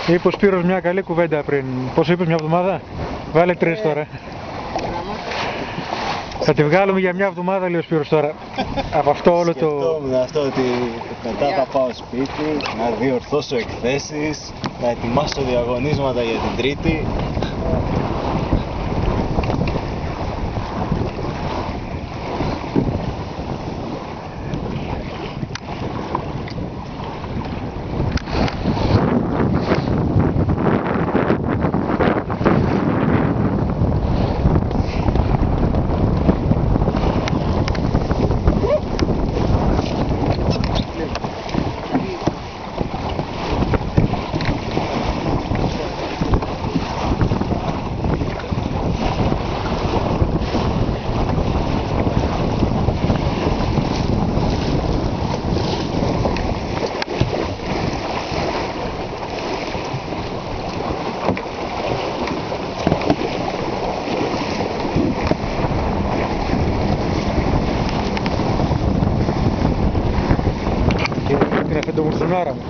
Είπε ο Σπύρος μια καλή κουβέντα πριν. Πόσο είπες, μια εβδομάδα? Βάλε 3 τώρα. Θα τη βγάλουμε για μια εβδομάδα, λέει ο Σπύρος τώρα. Από αυτό όλο το... Σκεφτόμουν αυτό ότι μετά θα πάω σπίτι, να διορθώσω εκθέσεις, να ετοιμάσω διαγωνίσματα για την Τρίτη. Την αφεντομουρθουνάρα μου.